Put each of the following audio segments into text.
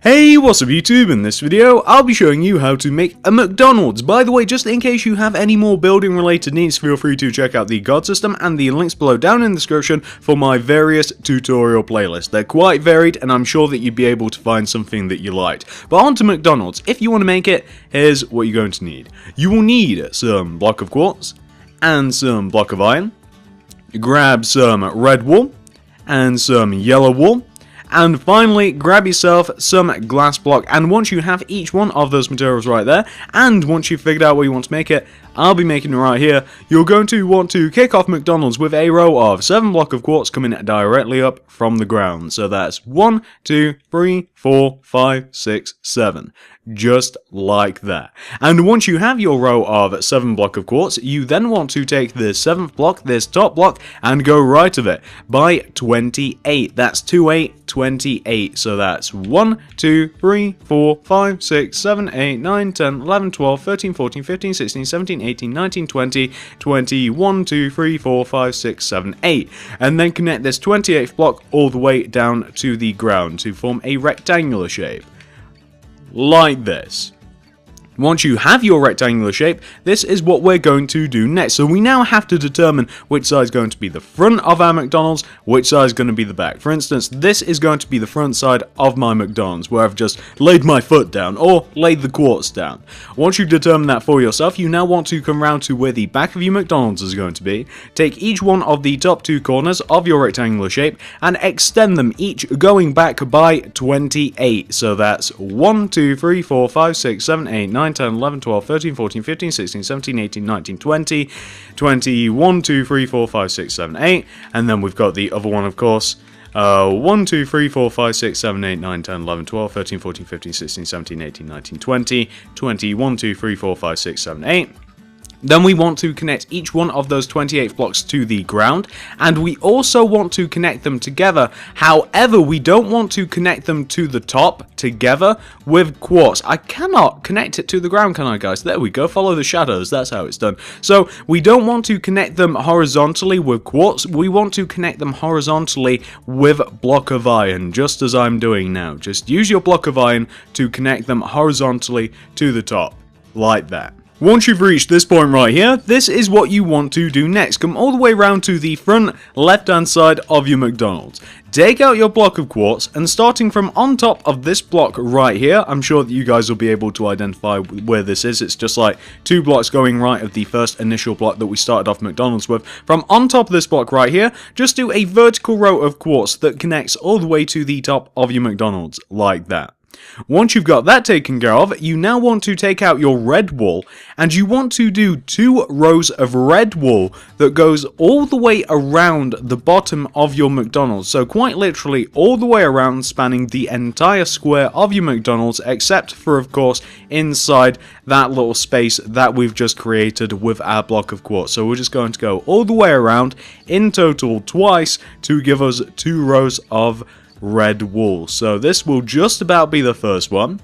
Hey, what's up YouTube? In this video, I'll be showing you how to make a McDonald's. By the way, just in case you have any more building related needs, feel free to check out the God system and the links below down in the description for my various tutorial playlists. They're quite varied and I'm sure that you'd be able to find something that you liked. But on to McDonald's. If you want to make it, here's what you're going to need. You will need some block of quartz and some block of iron. Grab some red wool and some yellow wool. And finally, grab yourself some glass block, and once you have each one of those materials right there, and once you've figured out where you want to make it, I'll be making it right here, you're going to want to kick off McDonald's with a row of 7 block of quartz coming directly up from the ground. So that's 1, 2, 3, 4, 5, 6, 7. Just like that. And once you have your row of 7 block of quartz, you then want to take this 7th block, this top block, and go right of it by 28. That's 28, 28. So that's 1, 2, 3, 4, 5, 6, 7, 8, 9, 10, 11, 12, 13, 14, 15, 16, 17, 18, 19, 20, 21, 2, 3, 4, 5, 6, 7, 8. And then connect this 28th block all the way down to the ground to form a rectangular shape. Like this. Once you have your rectangular shape, this is what we're going to do next. So we now have to determine which side is going to be the front of our McDonald's, which side is going to be the back. For instance, this is going to be the front side of my McDonald's, where I've just laid my foot down, or laid the quartz down. Once you've determined that for yourself, you now want to come round to where the back of your McDonald's is going to be, take each one of the top 2 corners of your rectangular shape, and extend them each going back by 28. So that's 1, 2, 3, 4, 5, 6, 7, 8, 9, 10, 11, 12, 13, 14, 15, 16, 17, 18, 19, 20, 21, 2, 3, 4, 5, 6, 7, 8, and then we've got the other one, of course, 1, 2, 3, 4, 5, 6, 7, 8, 9, 10, 11, 12, 13, 14, 15, 16, 17, 18, 19, 20, 21, 2, 3, 4, 5, 6, 7, 8. Then we want to connect each one of those 28 blocks to the ground, and we also want to connect them together. However, we don't want to connect them to the top together with quartz. I cannot connect it to the ground, can I, guys? There we go, follow the shadows, that's how it's done. So we don't want to connect them horizontally with quartz, we want to connect them horizontally with block of iron, just as I'm doing now. Just use your block of iron to connect them horizontally to the top, like that. Once you've reached this point right here, this is what you want to do next. Come all the way around to the front left-hand side of your McDonald's. Take out your block of quartz, and starting from on top of this block right here, I'm sure that you guys will be able to identify where this is. It's just like 2 blocks going right of the first initial block that we started off McDonald's with. From on top of this block right here, just do a vertical row of quartz that connects all the way to the top of your McDonald's, like that. Once you've got that taken care of, you now want to take out your red wool, and you want to do 2 rows of red wool that goes all the way around the bottom of your McDonald's. So quite literally all the way around, spanning the entire square of your McDonald's, except for, of course, inside that little space that we've just created with our block of quartz. So we're just going to go all the way around in total twice to give us 2 rows of red wool. So this will just about be the first one.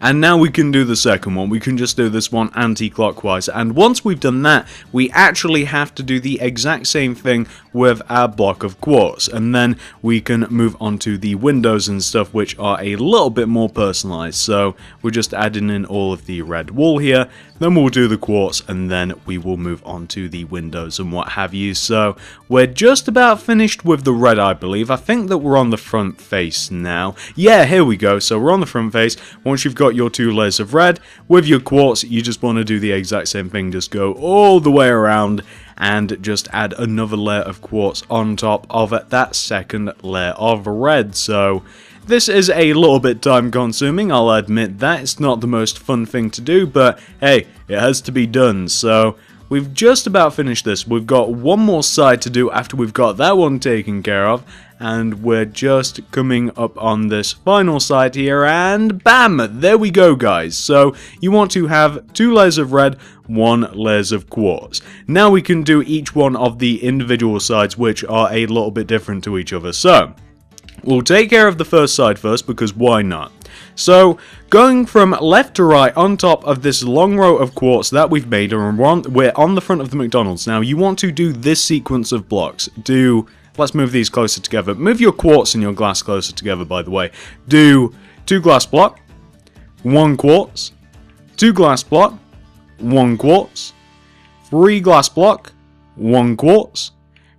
And now we can do the second one. We can just do this one anti-clockwise. And once we've done that, we actually have to do the exact same thing with our block of quartz. And then we can move on to the windows and stuff, which are a little bit more personalized. So we're just adding in all of the red wool here. Then we'll do the quartz, and then we will move on to the windows and what have you. So we're just about finished with the red, I believe. I think that we're on the front face now. Yeah, here we go. So we're on the front face. Once you've got your 2 layers of red with your quartz, you just want to do the exact same thing. Just go all the way around and just add another layer of quartz on top of that second layer of red. So this is a little bit time consuming, I'll admit that. It's not the most fun thing to do, but hey, it has to be done. So we've just about finished this. We've got one more side to do after we've got that one taken care of, and we're just coming up on this final side here, and bam, there we go, guys. So you want to have 2 layers of red, 1 layers of quartz. Now we can do each one of the individual sides, which are a little bit different to each other. So we'll take care of the first side first, because why not? So, going from left to right on top of this long row of quartz that we've made, and we're on the front of the McDonald's. Now, you want to do this sequence of blocks. Do let's move these closer together. Move your quartz and your glass closer together, by the way. Do 2 glass block, 1 quartz, 2 glass block, 1 quartz, 3 glass block, 1 quartz,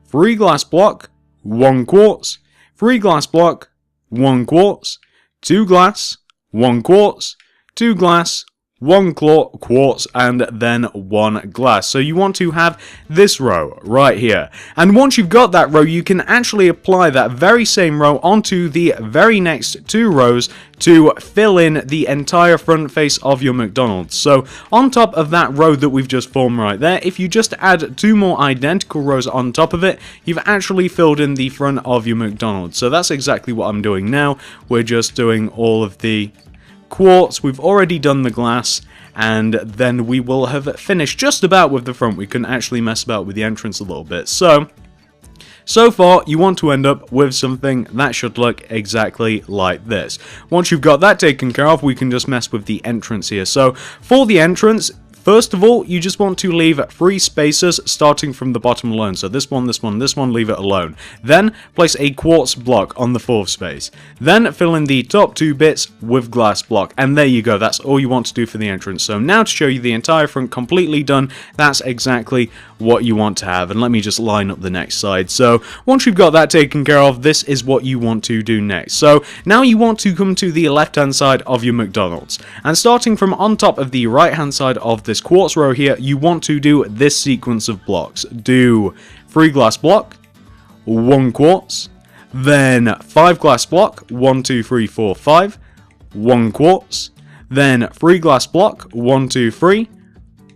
3 glass block, 1 quartz, 3 glass block, 1 quartz, 2 glass, 1 quartz, 2 glass, 1 quartz, and then 1 glass. So you want to have this row right here. And once you've got that row, you can actually apply that very same row onto the very next 2 rows to fill in the entire front face of your McDonald's. So on top of that row that we've just formed right there, if you just add 2 more identical rows on top of it, you've actually filled in the front of your McDonald's. So that's exactly what I'm doing now. We're just doing all of the quartz, we've already done the glass, and then we will have finished just about with the front. We can actually mess about with the entrance a little bit. So far, you want to end up with something that should look exactly like this. Once you've got that taken care of, we can just mess with the entrance here. So for the entrance, first of all, you just want to leave 3 spaces starting from the bottom alone. So this one, this one, this one, leave it alone. Then place a quartz block on the 4th space. Then fill in the top 2 bits with glass block. And there you go, that's all you want to do for the entrance. So now to show you the entire front completely done, that's exactly what you want to have. And let me just line up the next side. So once you've got that taken care of, this is what you want to do next. So now you want to come to the left hand side of your McDonald's. And starting from on top of the right hand side of this quartz row here, you want to do this sequence of blocks. Do 3 glass block, 1 quartz, then 5 glass block, 1, 2, 3, 4, 5, 1 quartz, then 3 glass block, 1, 2, 3,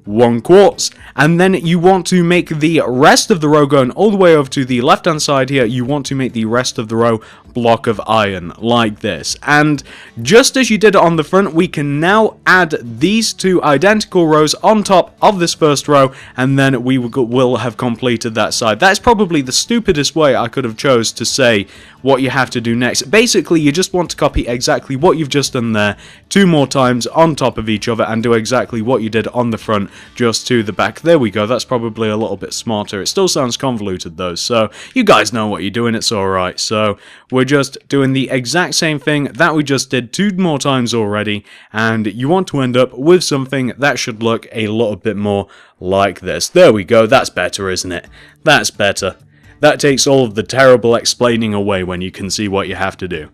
1 quartz, and then you want to make the rest of the row going all the way over to the left hand side here. You want to make the rest of the row block of iron like this. And just as you did it on the front, we can now add these 2 identical rows on top of this first row, and then we will have completed that side. That's probably the stupidest way I could have chose to say what you have to do next. Basically, you just want to copy exactly what you've just done there 2 more times on top of each other and do exactly what you did on the front just to the back. There we go, that's probably a little bit smarter. It still sounds convoluted though, so you guys know what you're doing, it's alright. So we're just doing the exact same thing that we just did 2 more times already, and you want to end up with something that should look a little bit more like this. There we go, that's better, isn't it? That's better. That takes all of the terrible explaining away when you can see what you have to do.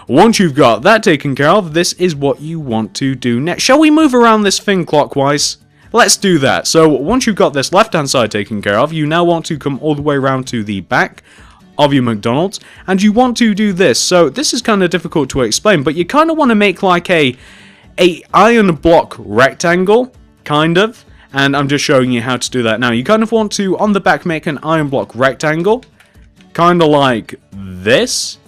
Once you've got that taken care of, this is what you want to do next. Shall we move around this thing clockwise? Let's do that. So once you've got this left hand side taken care of, you now want to come all the way around to the back of your McDonald's, and you want to do this. So this is kind of difficult to explain, but you kind of want to make like a iron block rectangle, kind of. And I'm just showing you how to do that now. You kind of want to, on the back, make an iron block rectangle, kind of like this.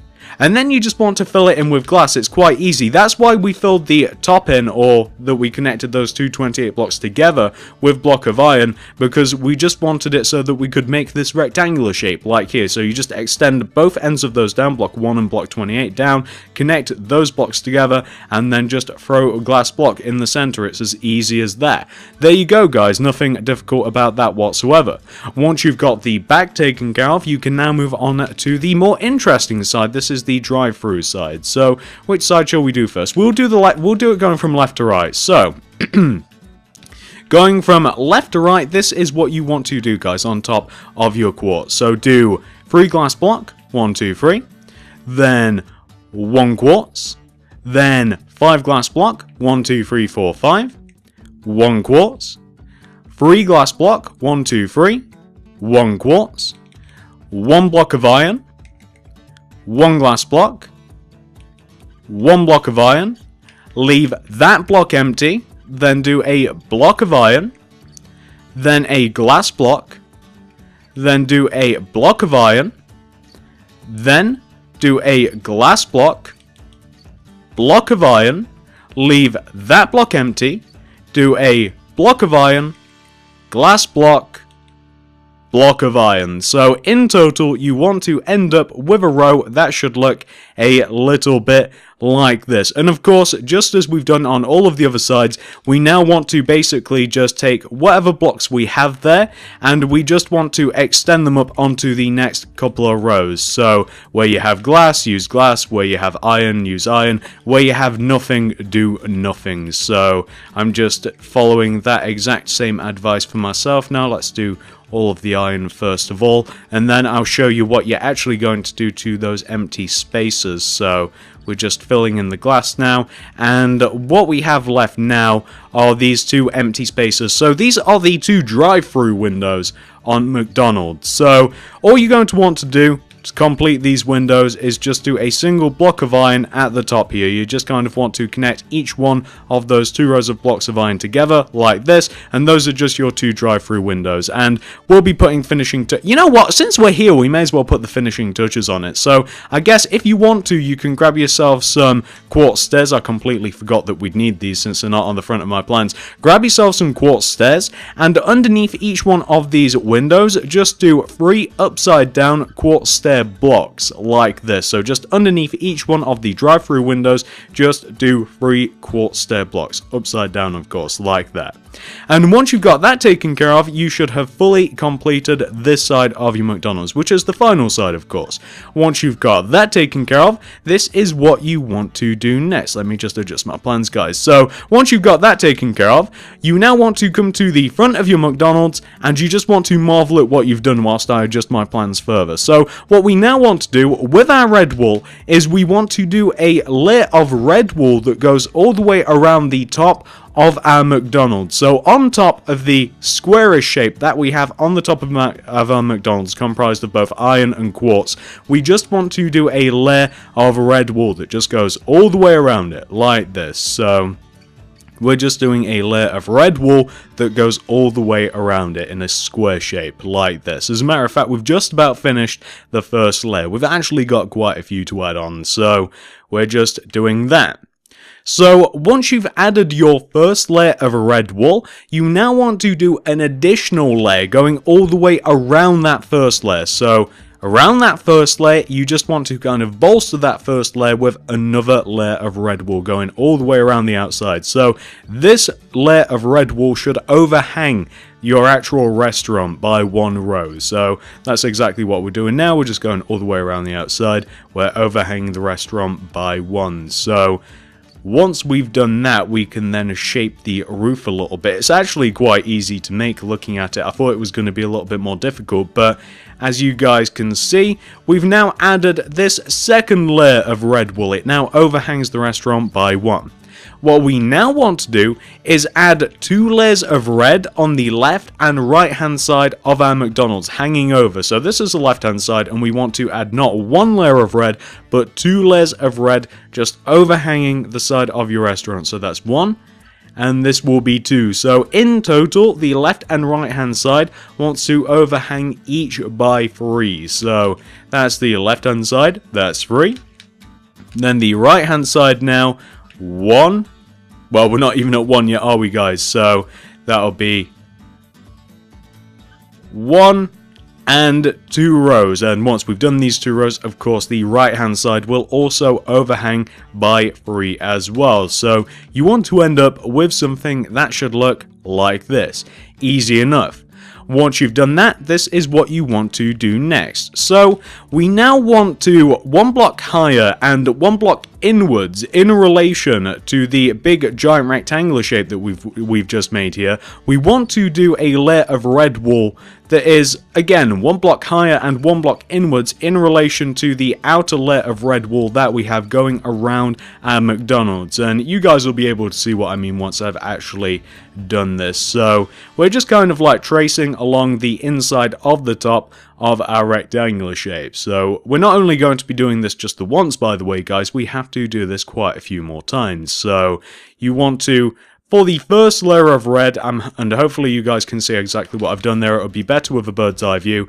And then you just want to fill it in with glass. It's quite easy. That's why we filled the top in, or that we connected those 228 blocks together with block of iron, because we just wanted it so that we could make this rectangular shape like here. So you just extend both ends of those down, block 1 and block 28 down, connect those blocks together, and then just throw a glass block in the center. It's as easy as that. There you go, guys. Nothing difficult about that whatsoever. Once you've got the back taken care of, you can now move on to the more interesting side. This is the drive-through side. So which side shall we do first? We'll do it going from left to right. So going from left to right, this is what you want to do, guys, on top of your quartz. So do 3 glass block, 1, 2, 3, then 1 quartz, then 5 glass block, 1, 2, 3, 4, 5, 1 quartz, 3 glass block, 1, 2, 3, 1 quartz, 1 block of iron, 1 glass block, 1 block of iron, leave that block empty, then do a block of iron, then a glass block, then do a block of iron, then do a glass block, block of iron, leave that block empty, do a block of iron, glass block, block of iron. So in total, you want to end up with a row that should look a little bit like this. And of course, just as we've done on all of the other sides, we now want to basically just take whatever blocks we have there, and we just want to extend them up onto the next couple of rows. So where you have glass, use glass. Where you have iron, use iron. Where you have nothing, do nothing. So I'm just following that exact same advice for myself. Now let's do all of the iron first of all, and then I'll show you what you're actually going to do to those empty spaces. So we're just filling in the glass now, and what we have left now are these two empty spaces. So these are the two drive-through windows on McDonald's. So all you're going to want to do to complete these windows is just do a single block of iron at the top here. You just kind of want to connect each one of those two rows of blocks of iron together like this, and those are just your two drive-through windows. And we'll be putting finishing you know what, since we're here, we may as well put the finishing touches on it. So I guess if you want to, you can grab yourself some quartz stairs. I completely forgot that we'd need these since they're not on the front of my plans. Grab yourself some quartz stairs, and underneath each one of these windows, just do 3 upside down quartz stair blocks like this. So just underneath each one of the drive-through windows, just do 3 quartz stair blocks, upside down of course, like that. And once you've got that taken care of, you should have fully completed this side of your McDonald's, which is the final side of course. Once you've got that taken care of, this is what you want to do next. Let me just adjust my plans, guys. So once you've got that taken care of, you now want to come to the front of your McDonald's, and you just want to marvel at what you've done whilst I adjust my plans further. So what we now want to do with our red wool is we want to do a layer of red wool that goes all the way around the top of our McDonald's. So on top of the squarish shape that we have on the top of our McDonald's, comprised of both iron and quartz, we just want to do a layer of red wool that just goes all the way around it like this. So we're just doing a layer of red wool that goes all the way around it in a square shape like this. As a matter of fact, we've just about finished the first layer. We've actually got quite a few to add on, so we're just doing that. So once you've added your first layer of red wool, you now want to do an additional layer going all the way around that first layer. So around that first layer, you just want to kind of bolster that first layer with another layer of red wool going all the way around the outside. So this layer of red wool should overhang your actual restaurant by 1 row. So that's exactly what we're doing now. We're just going all the way around the outside. We're overhanging the restaurant by 1. So once we've done that, we can then shape the roof a little bit. It's actually quite easy to make looking at it. I thought it was going to be a little bit more difficult, but as you guys can see, we've now added this second layer of red wool. It now overhangs the restaurant by 1. What we now want to do is add 2 layers of red on the left and right hand side of our McDonald's hanging over. So this is the left hand side, and we want to add not 1 layer of red but 2 layers of red just overhanging the side of your restaurant. So that's 1, and this will be 2. So in total, the left and right hand side wants to overhang each by 3. So that's the left hand side, that's 3. Then the right hand side now, 1. Well, we're not even at 1 yet, are we, guys? So that'll be 1 and 2 rows. And once we've done these 2 rows, of course, the right hand side will also overhang by 3 as well. So you want to end up with something that should look like this. Easy enough. Once you've done that, this is what you want to do next. So we now want to 1 block higher and 1 block inwards in relation to the big giant rectangular shape that we've just made here. We want to do a layer of red wool that is, again, 1 block higher and 1 block inwards in relation to the outer layer of red wool that we have going around our McDonald's. And you guys will be able to see what I mean once I've actually done this. So we're just kind of like tracing along the inside of the top of our rectangular shape. So we're not only going to be doing this just the once, by the way, guys, we have to do this quite a few more times. So you want to, for the first layer of red, and hopefully you guys can see exactly what I've done there, it would be better with a bird's eye view.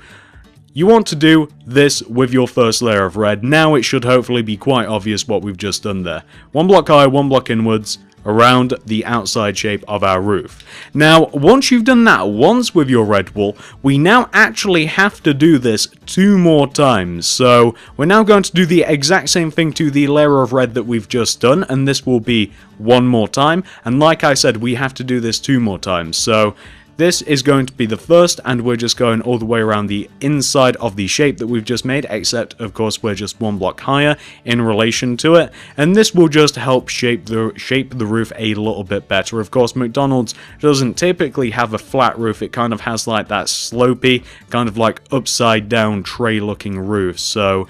You want to do this with your first layer of red. Now it should hopefully be quite obvious what we've just done there. 1 block high, 1 block inwards, around the outside shape of our roof. Now, once you've done that once with your red wool, we now actually have to do this 2 more times. So we're now going to do the exact same thing to the layer of red that we've just done, and this will be 1 more time. And like I said, we have to do this 2 more times. So this is going to be the first, and we're just going all the way around the inside of the shape that we've just made, except of course we're just 1 block higher in relation to it, and this will just help shape the roof a little bit better. Of course, McDonald's doesn't typically have a flat roof. It kind of has like that slopey, kind of like upside down tray looking roof. So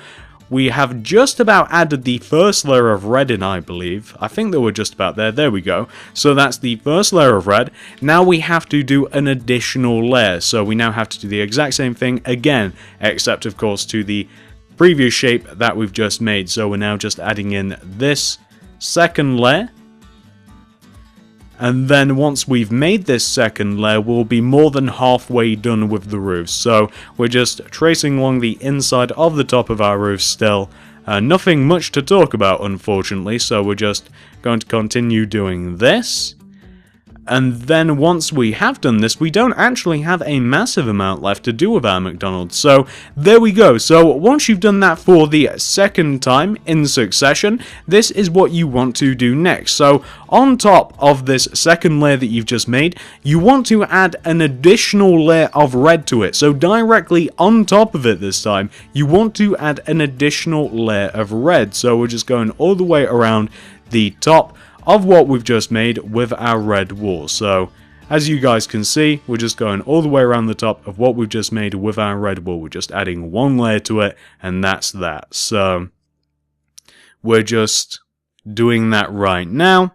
we have just about added the first layer of red in, I believe. I think that we're just about there. There we go. So that's the first layer of red. Now we have to do an additional layer. So we now have to do the exact same thing again, except of course to the previous shape that we've just made. So we're now just adding in this second layer. And then once we've made this second layer, we'll be more than halfway done with the roof. So we're just tracing along the inside of the top of our roof still. Nothing much to talk about, unfortunately, so we're just going to continue doing this. And then once we have done this, we don't actually have a massive amount left to do with our McDonald's. So there we go. So once you've done that for the second time in succession, this is what you want to do next. So on top of this second layer that you've just made, you want to add an additional layer of red to it. So directly on top of it this time, you want to add an additional layer of red. So we're just going all the way around the top of what we've just made with our red wool. So as you guys can see, we're just going all the way around the top of what we've just made with our red wool. We're just adding 1 layer to it, and that's that. So we're just doing that right now.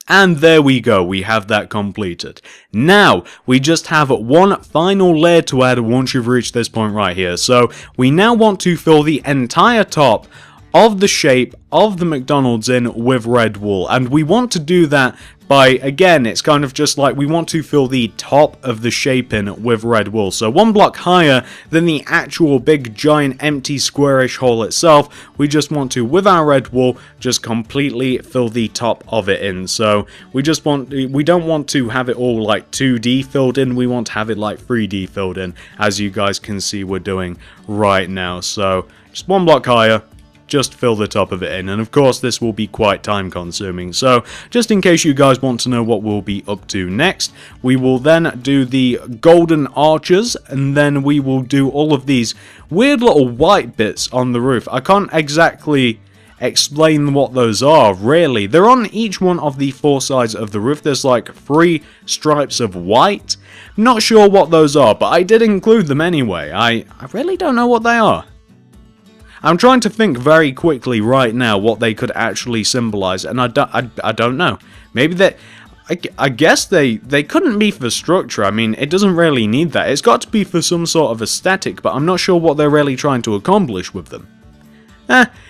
And there we go, we have that completed. Now, we just have 1 final layer to add once you've reached this point right here. So we now want to fill the entire top of the shape of the McDonald's in with red wool, and we want to do that by, again, it's kind of just like we want to fill the top of the shape in with red wool, so 1 block higher than the actual big giant empty squarish hole itself. We just want to, with our red wool, just completely fill the top of it in. So we don't want to have it all like 2D filled in, we want to have it like 3D filled in, as you guys can see we're doing right now. So just 1 block higher, just fill the top of it in, and of course this will be quite time consuming. So just in case you guys want to know what we'll be up to next, we will then do the golden arches, and then we will do all of these weird little white bits on the roof. I can't exactly explain what those are, really. They're on each one of the 4 sides of the roof. There's like 3 stripes of white. Not sure what those are, but I did include them anyway. I really don't know what they are. I'm trying to think very quickly right now what they could actually symbolize, and I don't know. Maybe that, I guess they couldn't be for structure. I mean, it doesn't really need that. It's got to be for some sort of aesthetic, but I'm not sure what they're really trying to accomplish with them.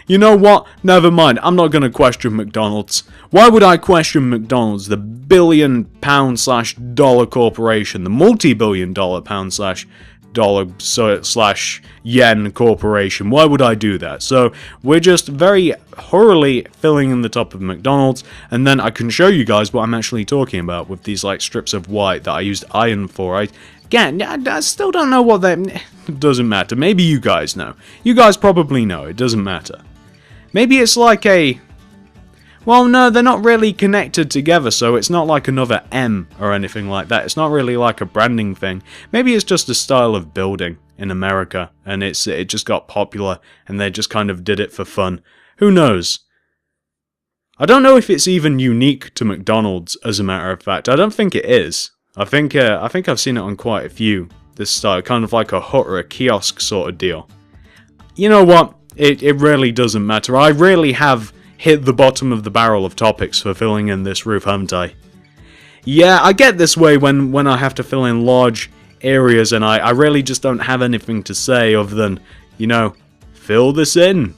You know what? Never mind. I'm not going to question McDonald's. Why would I question McDonald's, the billion-pound/dollar corporation, the multi-billion-dollar pound/dollar/yen corporation? Why would I do that? So we're just very thoroughly filling in the top of McDonald's, and then I can show you guys what I'm actually talking about with these like strips of white that I used iron for. I still don't know what they... It doesn't matter. Maybe you guys know. You guys probably know. It doesn't matter. Maybe it's like a... Well, no, they're not really connected together, so it's not like another M or anything like that. It's not really like a branding thing. Maybe it's just a style of building in America, and it just got popular, and they just kind of did it for fun. Who knows? I don't know if it's even unique to McDonald's, as a matter of fact. I don't think it is. I think I've seen it on quite a few, this style, kind of like a hut or a kiosk sort of deal. You know what? It really doesn't matter. I really have hit the bottom of the barrel of topics for filling in this roof, haven't I? Yeah, I get this way when I have to fill in large areas, and I really just don't have anything to say other than, you know, fill this in.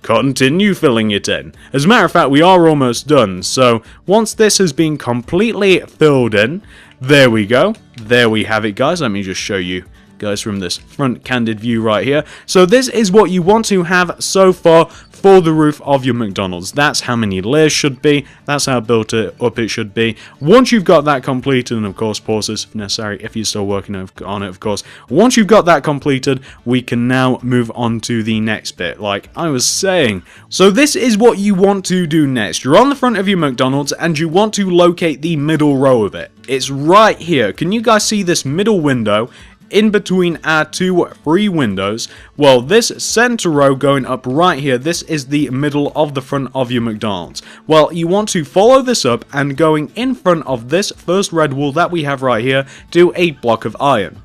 Continue filling it in. As a matter of fact, we are almost done, so once this has been completely filled in, there we go. There we have it, guys. Let me just show you guys from this front candid view right here. So this is what you want to have so far for the roof of your McDonald's. That's how many layers should be. That's how built up it should be. Once you've got that completed, and of course pause this if necessary if you're still working on it, of course. Once you've got that completed, we can now move on to the next bit, like I was saying. So this is what you want to do next. You're on the front of your McDonald's and you want to locate the middle row of it. It's right here. Can you guys see this middle window? In between our two free windows, well, this center row going up right here, this is the middle of the front of your McDonald's. Well, you want to follow this up, and going in front of this first red wall that we have right here, do a block of iron.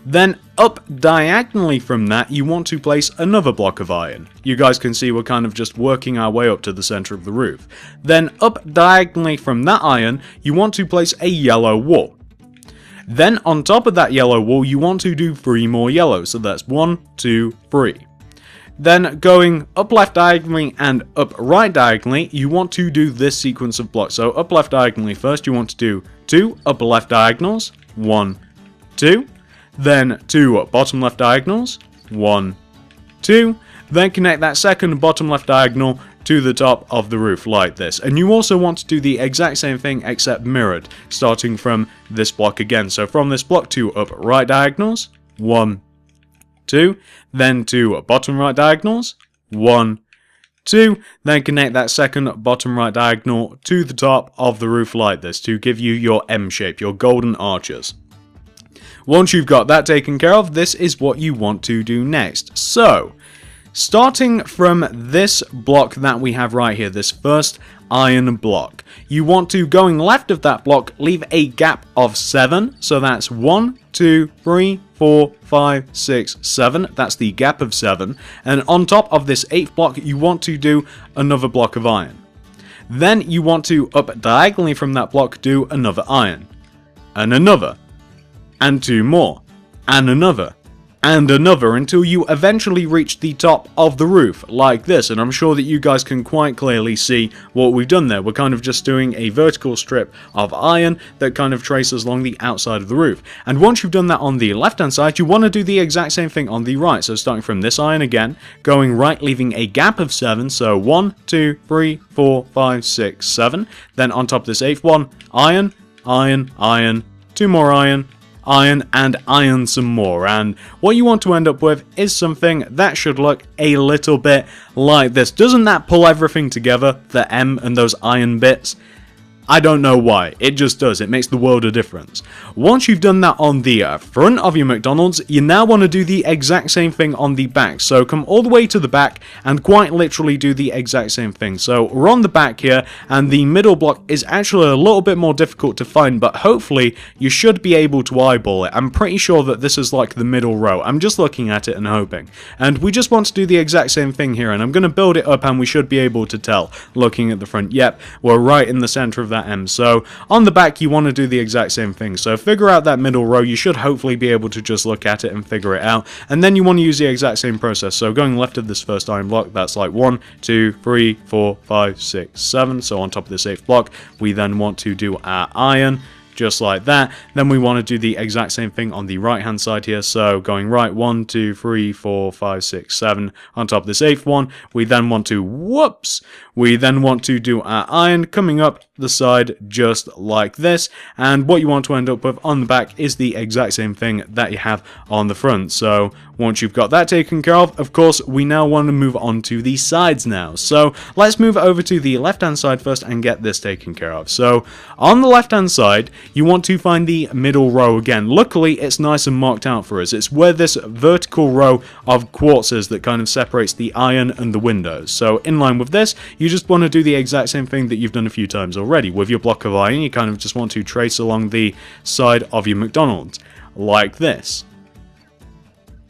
Then up diagonally from that, you want to place another block of iron. You guys can see we're kind of just working our way up to the center of the roof. Then up diagonally from that iron, you want to place a yellow wall. Then on top of that yellow wall, you want to do 3 more yellows. So that's 1, 2, 3. Then going up left diagonally and up right diagonally, you want to do this sequence of blocks. So up left diagonally first, you want to do 2 upper left diagonals, 1, 2. Then 2 bottom left diagonals, 1, 2. Then connect that second bottom left diagonal to the top of the roof like this. And you also want to do the exact same thing except mirrored, starting from this block again. So from this block, 2 up right diagonals, 1, 2. Then 2 bottom right diagonals, 1, 2. Then connect that second bottom right diagonal to the top of the roof like this to give you your M shape, your golden arches. Once you've got that taken care of, this is what you want to do next. So, starting from this block that we have right here, this first iron block, you want to, going left of that block, leave a gap of 7. So that's 1, 2, 3, 4, 5, 6, 7. That's the gap of 7. And on top of this 8th block, you want to do another block of iron. Then you want to, up diagonally from that block, do another iron. And another. And 2 more. And another. And another, until you eventually reach the top of the roof, like this. And I'm sure that you guys can quite clearly see what we've done there. We're kind of just doing a vertical strip of iron that kind of traces along the outside of the roof. And once you've done that on the left hand side, you want to do the exact same thing on the right. So starting from this iron again, going right, leaving a gap of 7. So 1, 2, 3, 4, 5, 6, 7. Then on top of this 8th one, iron, iron, iron, 2 more iron, iron, and iron some more. And what you want to end up with is something that should look a little bit like this. Doesn't that pull everything together, the M and those iron bits? I don't know why, it just does, it makes the world a difference. Once you've done that on the front of your McDonald's, you now want to do the exact same thing on the back. So come all the way to the back and quite literally do the exact same thing. So we're on the back here, and the middle block is actually a little bit more difficult to find, but hopefully you should be able to eyeball it. I'm pretty sure that this is like the middle row. I'm just looking at it and hoping. And we just want to do the exact same thing here, and I'm going to build it up and we should be able to tell, looking at the front. Yep, we're right in the center of that M. So on the back, you want to do the exact same thing. So figure out that middle row. You should hopefully be able to just look at it and figure it out. And then you want to use the exact same process. So going left of this first iron block, that's like 1, 2, 3, 4, 5, 6, 7. So on top of this 8th block, we then want to do our iron, just like that. Then we want to do the exact same thing on the right hand side here. So going right, 1, 2, 3, 4, 5, 6, 7. On top of this 8th one, we then want to, we then want to do our iron coming up the side just like this. And what you want to end up with on the back is the exact same thing that you have on the front. So once you've got that taken care of course, we now want to move on to the sides now. So let's move over to the left hand side first and get this taken care of. So on the left hand side, you want to find the middle row again. Luckily, it's nice and marked out for us. It's where this vertical row of quartz is that kind of separates the iron and the windows. So in line with this, you just want to do the exact same thing that you've done a few times already. With your block of iron, you kind of just want to trace along the side of your McDonald's, like this.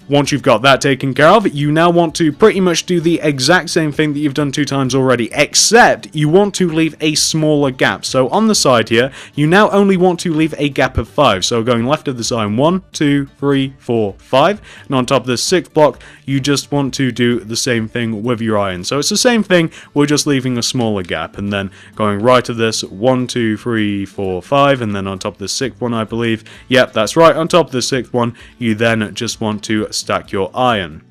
Once you've got that taken care of, you now want to pretty much do the exact same thing that you've done 2 times already, except you want to leave a smaller gap. So on the side here, you now only want to leave a gap of 5. So going left of the sign, 1, 2, 3, 4, 5. And on top of the 6th block, you just want to do the same thing with your iron. So it's the same thing, we're just leaving a smaller gap. And then going right of this, 1, 2, 3, 4, 5. And then on top of the 6th one, I believe. Yep, that's right. On top of the 6th one, you then just want to stack your iron.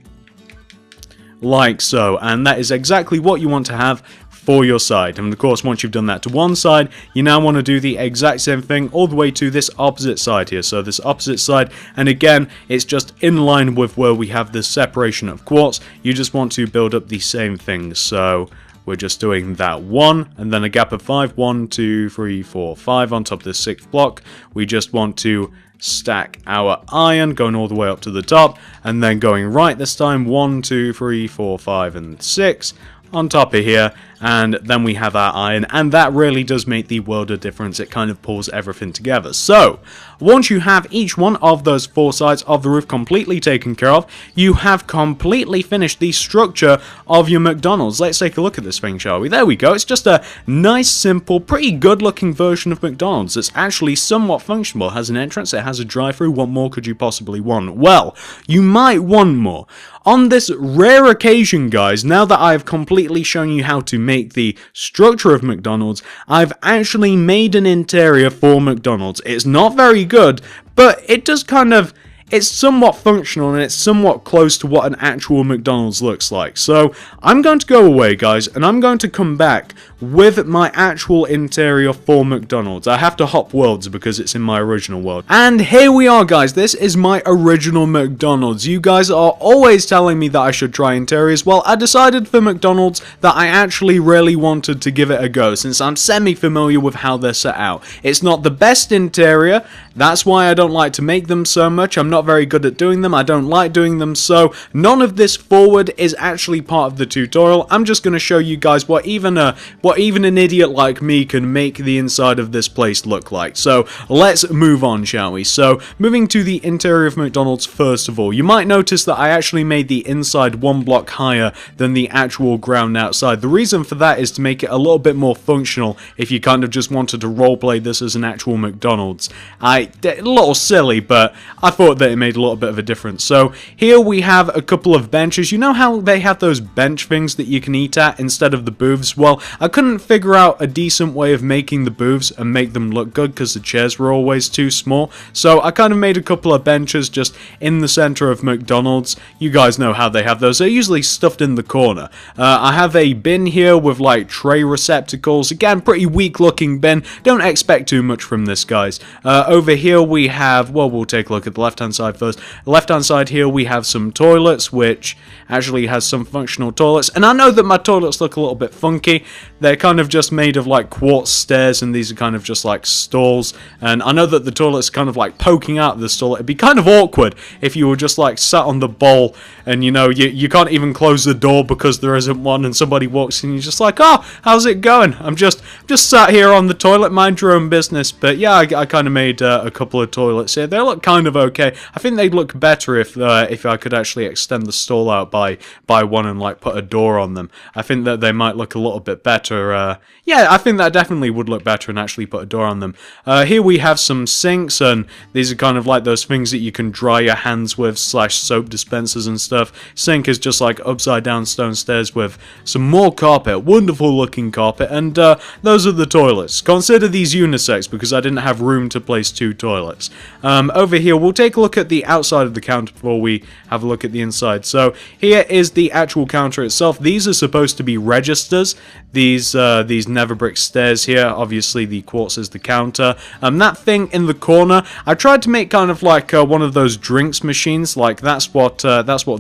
like so, and that is exactly what you want to have for your side. And of course, once you've done that to one side, you now want to do the exact same thing all the way to this opposite side here. So this opposite side, and again, it's just in line with where we have this separation of quartz. You just want to build up the same thing. So we're just doing that one, and then a gap of 5. 1, 2, 3, 4, 5 on top of this 6th block. We just want to stack our iron, going all the way up to the top, and then going right this time. 1, 2, 3, 4, 5, and 6 on top of here, and then we have our iron, and that really does make the world of difference. It kind of pulls everything together. So once you have each one of those 4 sides of the roof completely taken care of, you have completely finished the structure of your McDonald's. Let's take a look at this thing, shall we? There we go. It's just a nice, simple, pretty good looking version of McDonald's. It's actually somewhat functional. It has an entrance, it has a drive-through. What more could you possibly want? Well, you might want more. On this rare occasion, guys, now that I've completely shown you how to make the structure of McDonald's, I've actually made an interior for McDonald's. It's not very good, but it does kind of... it's somewhat functional, and it's somewhat close to what an actual McDonald's looks like. So I'm going to go away, guys, and I'm going to come back with my actual interior for McDonald's. I have to hop worlds because it's in my original world. And here we are, guys. This is my original McDonald's. You guys are always telling me that I should try interiors. Well, I decided for McDonald's that I actually really wanted to give it a go, since I'm semi-familiar with how they're set out. It's not the best interior. That's why I don't like to make them so much. I'm not very good at doing them. I don't like doing them, so none of this forward is actually part of the tutorial. I'm just going to show you guys what even an idiot like me can make the inside of this place look like. So let's move on, shall we? So moving to the interior of McDonald's first of all, you might notice that I actually made the inside 1 block higher than the actual ground outside. The reason for that is to make it a little bit more functional if you kind of just wanted to roleplay this as an actual McDonald's. A little silly, but I thought that it made a little bit of a difference. So here we have a couple of benches. You know how they have those bench things that you can eat at instead of the booths? Well, I couldn't figure out a decent way of making the booths and make them look good because the chairs were always too small. So I kind of made a couple of benches just in the center of McDonald's. You guys know how they have those. They're usually stuffed in the corner. I have a bin here with like tray receptacles. Again, pretty weak looking bin. Don't expect too much from this, guys. Over here we have, well, we'll take a look at the left hand side first. The left hand side here we have some toilets, which actually has some functional toilets. And I know that my toilets look a little bit funky. They're kind of just made of like quartz stairs, and these are kind of just like stalls. And I know that the toilet's kind of like poking out of the stall. It'd be kind of awkward if you were just like sat on the bowl and you know you can't even close the door because there isn't one, and somebody walks in and you're just like, oh, how's it going? I'm just sat here on the toilet, mind your own business. But yeah, I kind of made a couple of toilets here. They look kind of okay. I think they'd look better if I could actually extend the stall out by one and like put a door on them. I think that they might look a little bit better. Yeah, I think that definitely would look better and actually put a door on them. Here we have some sinks, and these are kind of like those things that you can dry your hands with / soap dispensers and stuff. Sink is just like upside down stone stairs with some more carpet, wonderful looking carpet, and those are the toilets. Consider these unisex because I didn't have room to place 2 toilets. Over here we'll take a look at the outside of the counter before we have a look at the inside. So here is the actual counter itself. These are supposed to be registers. These nether brick stairs here, obviously the quartz is the counter. That thing in the corner, I tried to make kind of like one of those drinks machines. Like that's what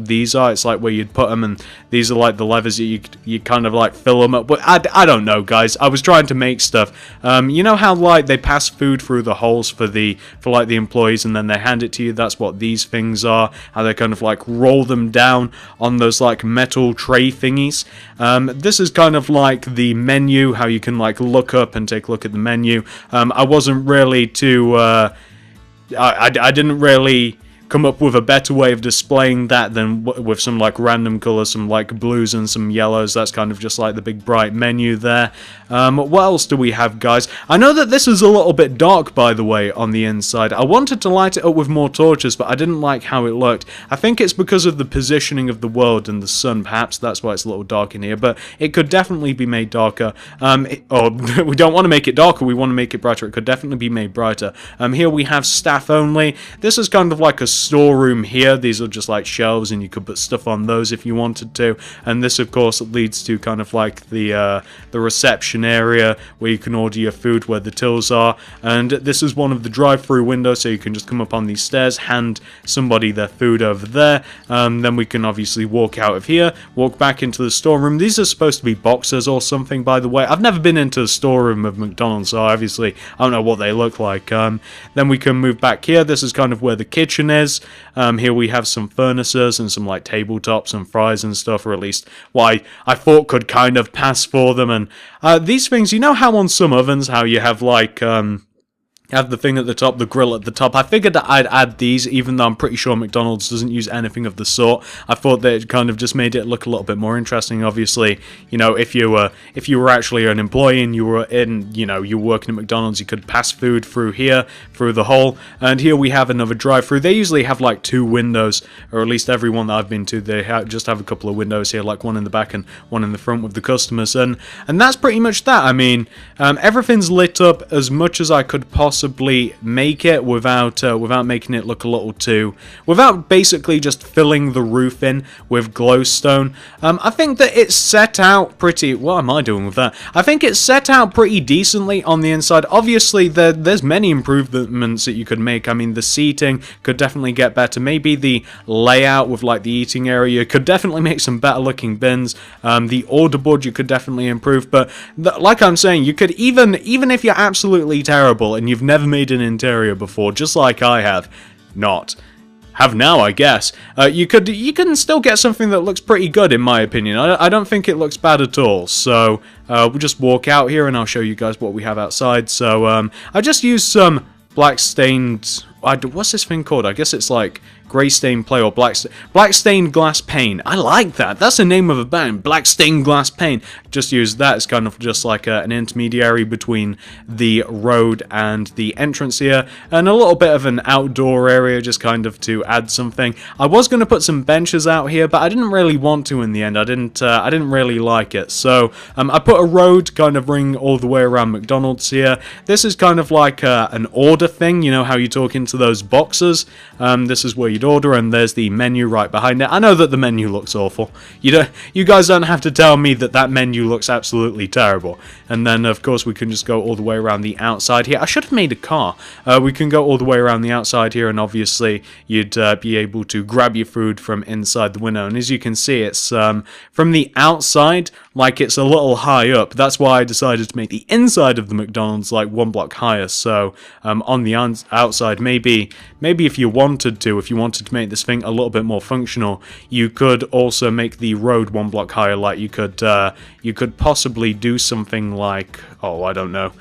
these are. It's like where you'd put them, and these are like the levers that you kind of like fill them up. But I don't know, guys. I was trying to make stuff. You know how like they pass food through the holes for like the employees, and then they hand it to you. That's what these things are. How they kind of like roll them down on those like metal tray thingies. This is kind of like the menu, how you can like look up and take a look at the menu. I wasn't really too I didn't really come up with a better way of displaying that than with some like random colors, some like blues and some yellows. That's kind of just like the big bright menu there. What else do we have, guys? I know that this is a little bit dark, by the way, on the inside. I wanted to light it up with more torches, but I didn't like how it looked. I think it's because of the positioning of the world and the sun, perhaps that's why it's a little dark in here, but it could definitely be made darker. Or we don't want to make it darker, we want to make it brighter. It could definitely be made brighter. Here we have staff only. This is kind of like a storeroom here. These are just like shelves, and you could put stuff on those if you wanted to. And this, of course, leads to kind of like the reception area where you can order your food, where the tills are. And this is one of the drive-through windows, so you can just come up on these stairs, hand somebody their food over there. Then we can obviously walk out of here, walk back into the storeroom. These are supposed to be boxes or something, by the way. I've never been into a storeroom of McDonald's, so obviously I don't know what they look like. Then we can move back here. This is kind of where the kitchen is. Here we have some furnaces and some like tabletops and fries and stuff, or at least what I thought could kind of pass for them. And these things, you know how on some ovens, how you have like have the thing at the top, the grill at the top. I figured that I'd add these, even though I'm pretty sure McDonald's doesn't use anything of the sort. I thought that it kind of just made it look a little bit more interesting. Obviously, you know, if you were actually an employee and you were you were working at McDonald's, you could pass food through here, through the hole. And here we have another drive-through. They usually have like 2 windows, or at least every one that I've been to, they just have a couple of windows here, like one in the back and one in the front with the customers. And that's pretty much that. I mean, everything's lit up as much as I could possibly make it without making it look a little too, without basically just filling the roof in with glowstone. I think that it's set out pretty, what am I doing with that? I think it's set out pretty decently on the inside. Obviously there's many improvements that you could make. I mean, the seating could definitely get better. Maybe the layout with like the eating area could definitely make some better looking bins. The order board you could definitely improve, but like I'm saying, you could even if you're absolutely terrible and you've never made an interior before, just like I have now, I guess, you can still get something that looks pretty good, in my opinion. I don't think it looks bad at all. So we'll just walk out here and I'll show you guys what we have outside. So I just used some black stained, what's this thing called? I guess it's like grey stained play or black stained glass pane. I like that. That's the name of a band, black stained glass pane. Just use that as kind of just like an intermediary between the road and the entrance here, and a little bit of an outdoor area just kind of to add something. I was going to put some benches out here, but I didn't really want to in the end. I didn't really like it. So I put a road kind of ring all the way around McDonald's here. This is kind of like an order thing. You know how you talk into those boxes? This is where you'd order, and there's the menu right behind it. I know that the menu looks awful. You guys don't have to tell me that menu looks absolutely terrible. And then of course we can just go all the way around the outside here. I should have made a car. We can go all the way around the outside here, and obviously you'd be able to grab your food from inside the window. And as you can see, it's from the outside, like it's a little high up. That's why I decided to make the inside of the McDonald's like 1 block higher. So on the outside, maybe if you wanted to make this thing a little bit more functional, you could also make the road 1 block higher. Like you could possibly do something like, oh, I don't know,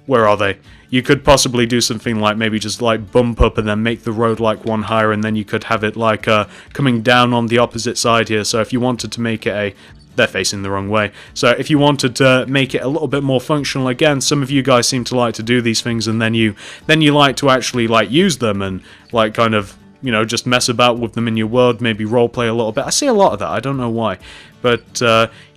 where are they? You could possibly do something like maybe just like bump up and then make the road like 1 higher, and then you could have it like coming down on the opposite side here. So if you wanted to make it they're facing the wrong way. So if you wanted to make it a little bit more functional, again, some of you guys seem to like to do these things, and then you like to actually like use them and like kind of, you know, just mess about with them in your world, maybe roleplay a little bit. I see a lot of that, I don't know why. But,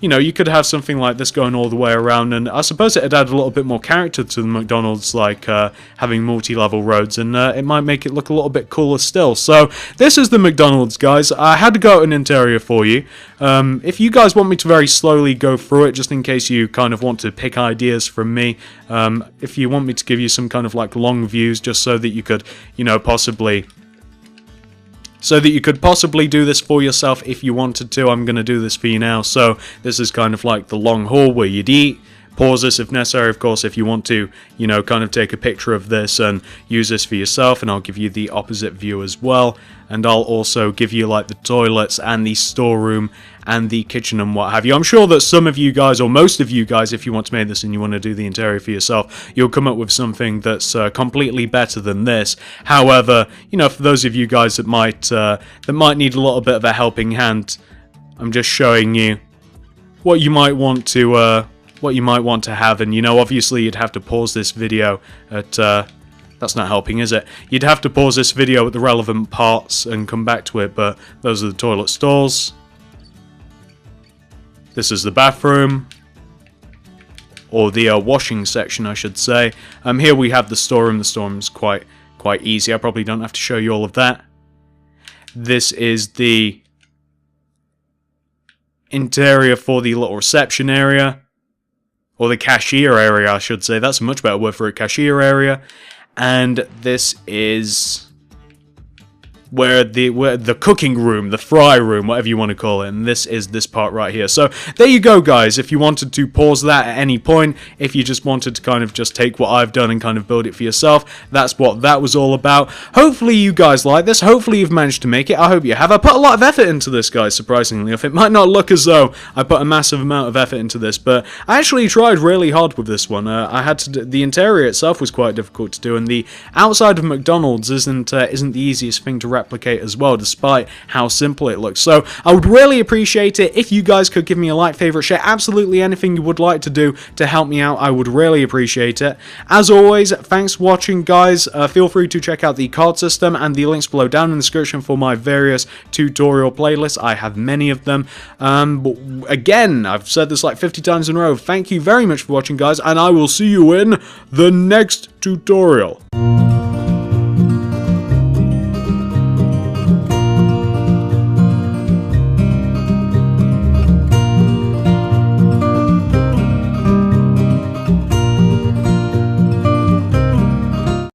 you know, you could have something like this going all the way around, and I suppose it'd add a little bit more character to the McDonald's, like having multi-level roads, and it might make it look a little bit cooler still. So, this is the McDonald's, guys. I had to go out an interior for you. If you guys want me to very slowly go through it, just in case you kind of want to pick ideas from me, if you want me to give you some kind of like long views, just so that you could, you know, possibly do this for yourself if you wanted to, I'm going to do this for you now. So this is kind of like the long haul where you'd eat, pause this if necessary, of course, if you want to, you know, kind of take a picture of this and use this for yourself, and I'll give you the opposite view as well, and I'll also give you like the toilets and the storeroom and the kitchen and what have you. I'm sure that some of you guys, or most of you guys, if you want to make this and you want to do the interior for yourself, you'll come up with something that's completely better than this. However, you know, for those of you guys that might need a little bit of a helping hand, I'm just showing you what you might want to have. And, you know, obviously you'd have to pause this video at that's not helping, is it? You'd have to pause this video at the relevant parts and come back to it, but those are the toilet stalls. This is the bathroom, or the washing section, I should say. Here we have the storeroom. The storeroom's quite easy. I probably don't have to show you all of that. This is the interior for the little reception area. Or the cashier area, I should say. That's a much better word for it, cashier area. And this is where the cooking room, the fry room, whatever you want to call it, and this is this part right here. So there you go, guys. If you wanted to pause that at any point, if you just wanted to kind of just take what I've done and kind of build it for yourself, that's what that was all about. Hopefully you guys like this. Hopefully you've managed to make it. I hope you have. I put a lot of effort into this, guys, surprisingly enough. It might not look as though I put a massive amount of effort into this, but I actually tried really hard with this one. I had to the interior itself was quite difficult to do, and the outside of McDonald's isn't the easiest thing to replicate as well, despite how simple it looks. So I would really appreciate it if you guys could give me a like, favorite, share, absolutely anything you would like to do to help me out. I would really appreciate it. As always, thanks for watching, guys. Feel free to check out the card system and the links below down in the description for my various tutorial playlists. I have many of them. But again, I've said this like 50 times in a row. Thank you very much for watching, guys, and I will see you in the next tutorial.